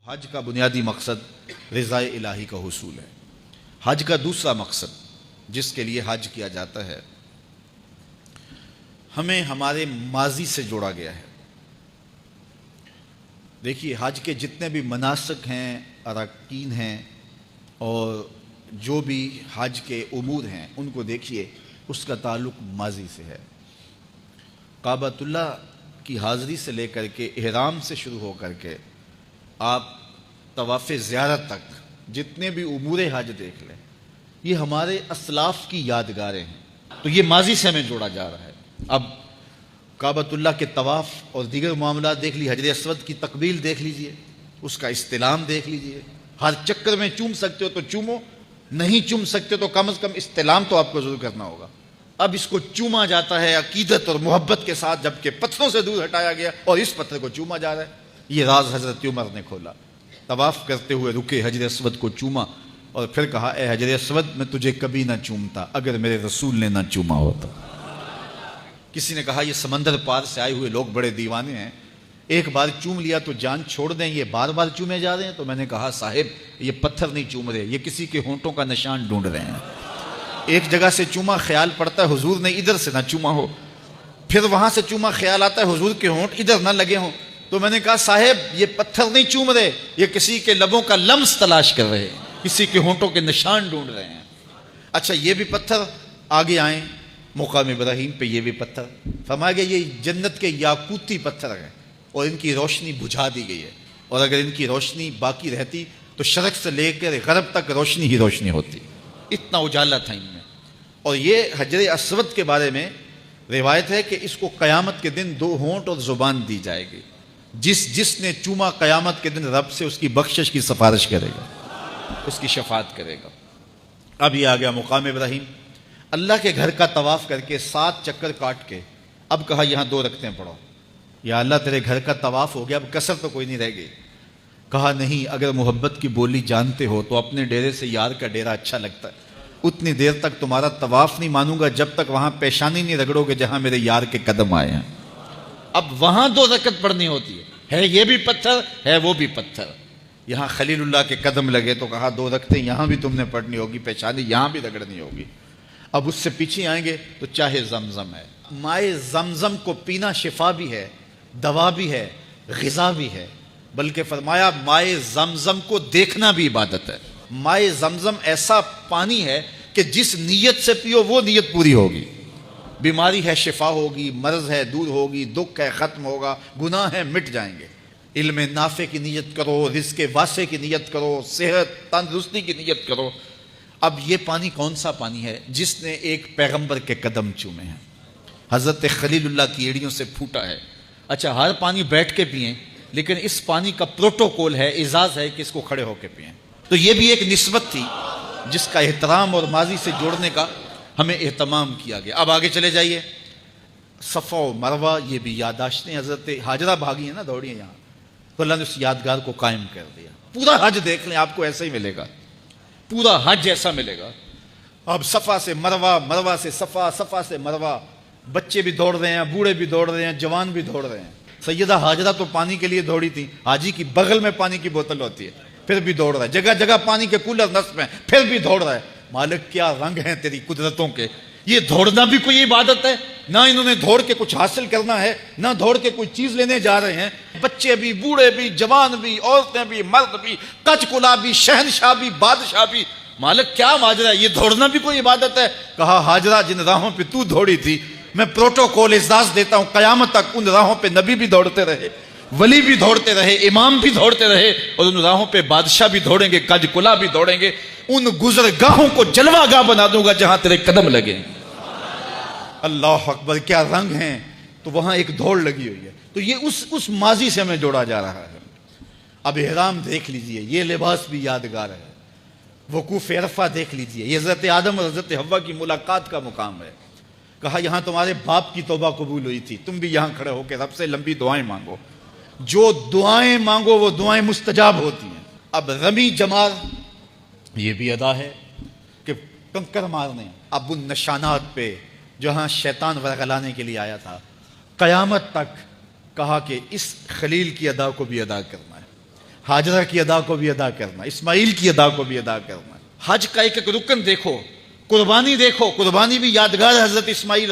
حج کا بنیادی مقصد رضائے الہی کا حصول ہے۔ حج کا دوسرا مقصد جس کے لیے حج کیا جاتا ہے، ہمیں ہمارے ماضی سے جوڑا گیا ہے۔ دیکھیے، حج کے جتنے بھی مناسک ہیں، اراکین ہیں، اور جو بھی حج کے امور ہیں، ان کو دیکھیے، اس کا تعلق ماضی سے ہے۔ کعبۃ اللہ کی حاضری سے لے کر کے احرام سے شروع ہو کر کے آپ طواف زیارت تک جتنے بھی امور حج دیکھ لیں، یہ ہمارے اسلاف کی یادگاریں ہیں، تو یہ ماضی سے ہمیں جوڑا جا رہا ہے۔ اب کعبۃ اللہ کے طواف اور دیگر معاملات دیکھ لی، حجر اسود کی تقبیل دیکھ لیجئے، اس کا استلام دیکھ لیجئے۔ ہر چکر میں چوم سکتے ہو تو چومو، نہیں چوم سکتے تو کم از کم استلام تو آپ کو ضرور کرنا ہوگا۔ اب اس کو چوما جاتا ہے عقیدت اور محبت کے ساتھ، جبکہ پتھروں سے دور ہٹایا گیا اور اس پتھر کو چوما جا رہا ہے۔ یہ راز حضرت عمر نے کھولا، طواف کرتے ہوئے رکے، حجر اسود کو چوما اور پھر کہا، اے حجر اسود، میں تجھے کبھی نہ چومتا اگر میرے رسول نے نہ چوما ہوتا۔ کسی نے کہا، یہ سمندر پار سے آئے ہوئے لوگ بڑے دیوانے ہیں، ایک بار چوم لیا تو جان چھوڑ دیں، یہ بار بار چومے جا رہے ہیں؟ تو میں نے کہا، صاحب، یہ پتھر نہیں چوم رہے، یہ کسی کے ہونٹوں کا نشان ڈھونڈ رہے ہیں۔ ایک جگہ سے چوما، خیال پڑتا ہے حضور نے ادھر سے نہ چوما ہو، پھر وہاں سے چوما، خیال آتا ہے حضور کے ہونٹ ادھر نہ لگے ہوں۔ تو میں نے کہا، صاحب، یہ پتھر نہیں چوم رہے، یہ کسی کے لبوں کا لمس تلاش کر رہے ہیں، کسی کے ہونٹوں کے نشان ڈھونڈ رہے ہیں۔ اچھا، یہ بھی پتھر آگے آئیں، مقام ابراہیم پہ یہ بھی پتھر، فرمایا گیا یہ جنت کے یاقوتی پتھر ہیں اور ان کی روشنی بجھا دی گئی ہے، اور اگر ان کی روشنی باقی رہتی تو شرق سے لے کر غرب تک روشنی ہی روشنی ہوتی، اتنا اجالا تھا ان میں۔ اور یہ حجر اسود کے بارے میں روایت ہے کہ اس کو قیامت کے دن 2 ہونٹ اور زبان دی جائے گی، جس نے چوما قیامت کے دن رب سے اس کی بخشش کی سفارش کرے گا، اس کی شفاعت کرے گا۔ اب یہ آ گیا مقام ابراہیم، اللہ کے گھر کا طواف کر کے 7 چکر کاٹ کے اب کہا، یہاں 2 رکعتیں پڑھو۔ یا اللہ، تیرے گھر کا طواف ہو گیا، اب کسر تو کوئی نہیں رہ گئی۔ کہا، نہیں، اگر محبت کی بولی جانتے ہو تو اپنے ڈیرے سے یار کا ڈیرا اچھا لگتا ہے، اتنی دیر تک تمہارا طواف نہیں مانوں گا جب تک وہاں پیشانی نہیں رگڑو گے جہاں میرے یار کے قدم آئے ہیں۔ اب وہاں 2 رکعت پڑھنی ہوتی ہے یہ بھی پتھر ہے، وہ بھی پتھر۔ یہاں خلیل اللہ کے قدم لگے تو کہا، 2 رکعتیں یہاں بھی تم نے پڑھنی ہوگی، پیشانی یہاں بھی رگڑنی ہوگی۔ اب اس سے پیچھے آئیں گے تو چاہے زمزم ہے، مائے زمزم کو پینا شفا بھی ہے، دوا بھی ہے، غذا بھی ہے، بلکہ فرمایا مائے زمزم کو دیکھنا بھی عبادت ہے۔ مائے زمزم ایسا پانی ہے کہ جس نیت سے پیو وہ نیت پوری ہوگی، بیماری ہے شفا ہوگی، مرض ہے دور ہوگی، دکھ ہے ختم ہوگا، گناہ ہے مٹ جائیں گے۔ علم نافع کی نیت کرو، رزق واسع کی نیت کرو، صحت تندرستی کی نیت کرو۔ اب یہ پانی کون سا پانی ہے؟ جس نے ایک پیغمبر کے قدم چومے ہیں، حضرت خلیل اللہ کی ایڑیوں سے پھوٹا ہے۔ اچھا، ہر پانی بیٹھ کے پئیں، لیکن اس پانی کا پروٹوکول ہے، اعزاز ہے کہ اس کو کھڑے ہو کے پئیں۔ تو یہ بھی ایک نسبت تھی جس کا احترام اور ماضی سے جوڑنے کا ہمیں اہتمام کیا گیا۔ اب آگے چلے جائیے، صفا و مروہ، یہ بھی یادداشتیں حضرت ہاجرہ بھاگی ہیں نا، دوڑی ہیں یہاں، تو اللہ نے اس یادگار کو قائم کر دیا۔ پورا حج دیکھ لیں، آپ کو ایسا ہی ملے گا، پورا حج ایسا ملے گا۔ اب صفا سے مروہ، مروہ سے صفا، صفا سے مروہ، بچے بھی دوڑ رہے ہیں، بوڑھے بھی دوڑ رہے ہیں، جوان بھی دوڑ رہے ہیں۔ سیدہ ہاجرہ تو پانی کے لیے دوڑی تھی، حاجی کی بغل میں پانی کی بوتل ہوتی ہے، پھر بھی دوڑ رہا ہے، جگہ جگہ پانی کے کولر نصب ہیں، پھر بھی دوڑ رہا ہے۔ مالک، کیا رنگ ہیں تیری قدرتوں کے! یہ دوڑنا بھی کوئی عبادت ہے؟ نہ انہوں نے دوڑ کے کچھ حاصل کرنا ہے، نہ دوڑ کے کوئی چیز لینے جا رہے ہیں۔ بچے بھی، بوڑھے بھی، جوان بھی، عورتیں بھی، مرد بھی، کچ کلا بھی، شہنشاہ بھی، بادشاہ بھی۔ مالک، کیا ماجرا ہے؟ یہ دوڑنا بھی کوئی عبادت ہے؟ کہا، ہاجرہ، جن راہوں پہ تو دوڑی تھی، میں پروٹوکول اعزاز دیتا ہوں، قیامت تک ان راہوں پہ نبی بھی دوڑتے رہے، ولی بھی دوڑتے رہے، امام بھی دوڑتے رہے، اور ان راہوں پہ بادشاہ بھی دوڑیں گے، کج کلا بھی دوڑیں گے۔ ان گزرگاہوں کو جلوہ گاہ بنا دوں گا جہاں تیرے قدم لگے۔ اللہ اکبر، کیا رنگ ہیں! تو وہاں ایک دوڑ لگی ہوئی ہے۔ تو یہ اس ماضی سے ہمیں جوڑا جا رہا ہے۔ اب احرام دیکھ لیجئے، یہ لباس بھی یادگار ہے۔ وقوف عرفہ دیکھ لیجئے، یہ حضرت آدم اور حضرت حوا کی ملاقات کا مقام ہے۔ کہا، یہاں تمہارے باپ کی توبہ قبول ہوئی تھی، تم بھی یہاں کھڑے ہو کے رب سے لمبی دعائیں مانگو، جو دعائیں مانگو وہ دعائیں مستجاب ہوتی ہیں۔ اب رمی جمار، یہ بھی ادا ہے کہ کنکر مارنے، اب ان نشانات پہ جہاں شیطان ورغلانے کے لیے آیا تھا، قیامت تک کہا کہ اس خلیل کی ادا کو بھی ادا کرنا ہے۔ ہاجرہ کی ادا کو بھی ادا کرنا، اسماعیل کی ادا کو بھی ادا کرنا۔ حج کا ایک ایک رکن دیکھو، قربانی دیکھو، قربانی بھی یادگار حضرت اسماعیل